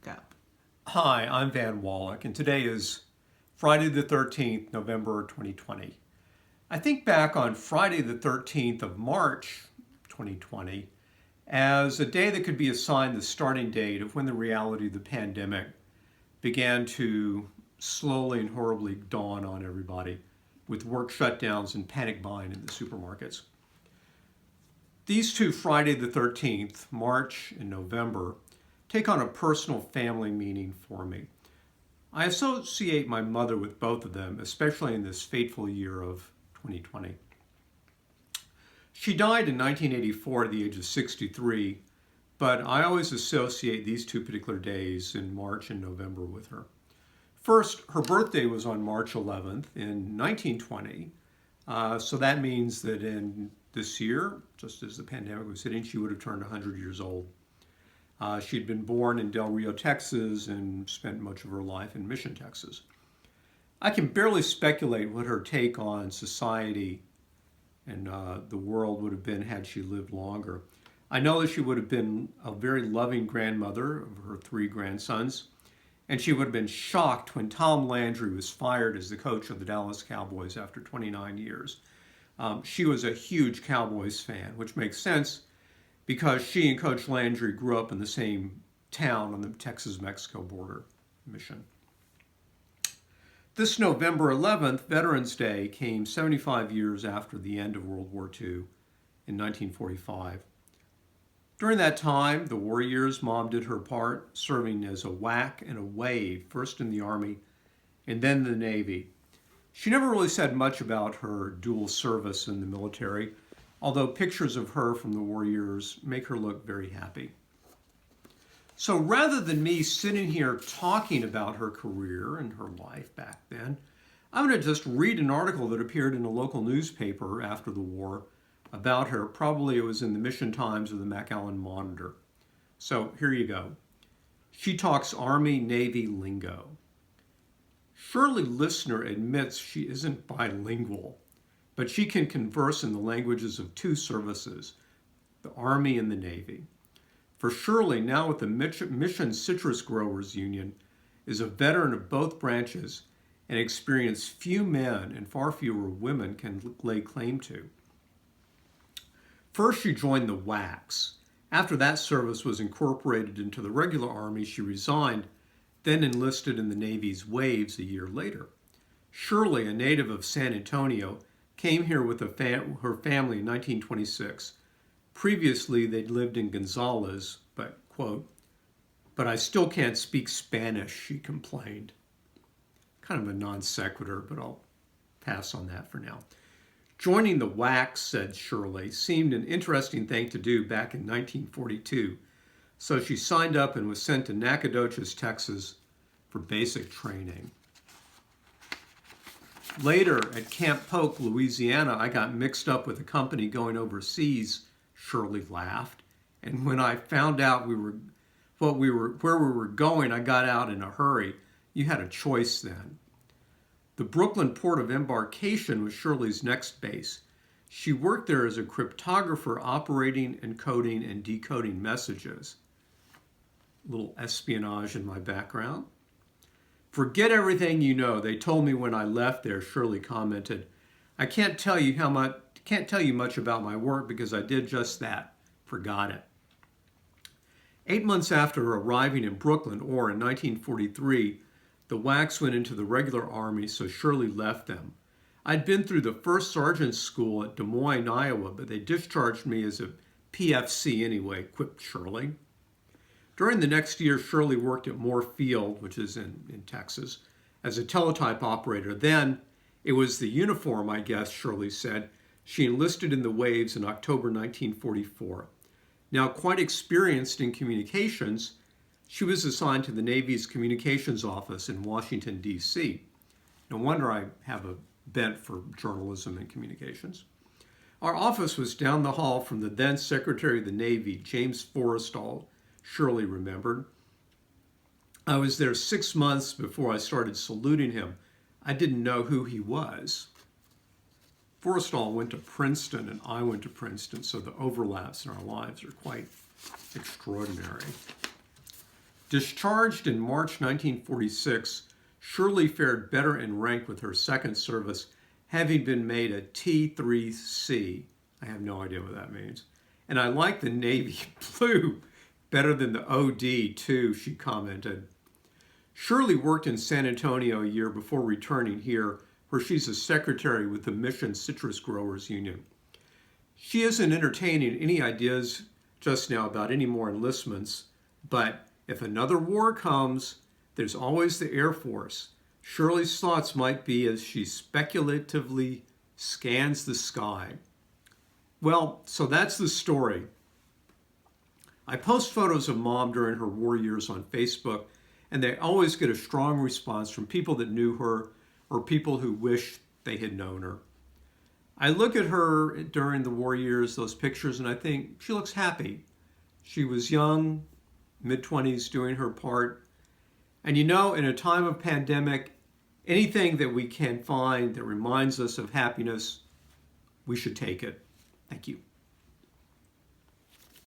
Go. Hi, I'm Van Wallach, and today is Friday the 13th, November 2020. I think back on Friday the 13th of March 2020 as a day that could be assigned the starting date of when the reality of the pandemic began to slowly and horribly dawn on everybody, with work shutdowns and panic buying in the supermarkets. These two Friday the 13th, March and November, take on a personal family meaning for me. I associate my mother with both of them, especially in this fateful year of 2020. She died in 1984 at the age of 63, but I always associate these two particular days in March and November with her. First, her birthday was on March 11th in 1920, so that means that in this year, just as the pandemic was hitting, she would have turned 100 years old. She'd been born in Del Rio, Texas, and spent much of her life in Mission, Texas. I can barely speculate what her take on society and the world would have been had she lived longer. I know that she would have been a very loving grandmother of her three grandsons, and she would have been shocked when Tom Landry was fired as the coach of the Dallas Cowboys after 29 years. She was a huge Cowboys fan, which makes sense because she and Coach Landry grew up in the same town on the Texas-Mexico border, Mission. This November 11th, Veterans Day, came 75 years after the end of World War II in 1945. During that time, the war years, Mom did her part, serving as a whack and a wave, first in the Army and then the Navy. She never really said much about her dual service in the military, although pictures of her from the war years make her look very happy. So rather than me sitting here talking about her career and her life back then, I'm going to just read an article that appeared in a local newspaper after the war about her. Probably it was in the Mission Times or the McAllen Monitor. So here you go. She talks Army-Navy lingo. Shirley Listener admits she isn't bilingual, but she can converse in the languages of two services, the Army and the Navy. For Shirley, now with the Mission Citrus Growers Union, is a veteran of both branches and experience few men and far fewer women can lay claim to. First, she joined the WACs. After that service was incorporated into the regular Army, she resigned, then enlisted in the Navy's Waves a year later. Shirley, a native of San Antonio, came here with her family in 1926. Previously, they'd lived in Gonzales, but, quote, "But I still can't speak Spanish," she complained. Kind of a non sequitur, but I'll pass on that for now. Joining the WACs, said Shirley, seemed an interesting thing to do back in 1942, so she signed up and was sent to Nacogdoches, Texas for basic training. Later, at Camp Polk, Louisiana, I got mixed up with a company going overseas, Shirley laughed. And when I found out where we were going, I got out in a hurry. You had a choice then. The Brooklyn port of embarkation was Shirley's next base. She worked there as a cryptographer, operating, encoding, and decoding messages. A little espionage in my background. "Forget everything you know. They told me when I left there," Shirley commented. I can't tell you much about my work because I did just that. Forgot it." 8 months after arriving in Brooklyn, or in 1943, the WACs went into the regular Army, so Shirley left them. I'd been through the first sergeant's school at Des Moines, Iowa, but they discharged me as a PFC anyway, quipped Shirley. During the next year, Shirley worked at Moore Field, which is in Texas, as a teletype operator. Then, it was the uniform, I guess, Shirley said. She enlisted in the Waves in October 1944. Now quite experienced in communications, she was assigned to the Navy's communications office in Washington, D.C. No wonder I have a bent for journalism and communications. Our office was down the hall from the then Secretary of the Navy, James Forrestal, Shirley remembered. I was there 6 months before I started saluting him. I didn't know who he was. Forrestal went to Princeton and I went to Princeton, so the overlaps in our lives are quite extraordinary. Discharged in March 1946, Shirley fared better in rank with her second service, having been made a T3C. I have no idea what that means. And I like the navy blue better than the OD too, she commented. Shirley worked in San Antonio a year before returning here, where she's a secretary with the Mission Citrus Growers Union. She isn't entertaining any ideas just now about any more enlistments, but if another war comes, there's always the Air Force. Shirley's thoughts might be as she speculatively scans the sky. Well, so that's the story. I post photos of Mom during her war years on Facebook, and they always get a strong response from people that knew her or people who wish they had known her. I look at her during the war years, those pictures, and I think she looks happy. She was young, mid-20s, doing her part. And you know, in a time of pandemic, anything that we can find that reminds us of happiness, we should take it. Thank you.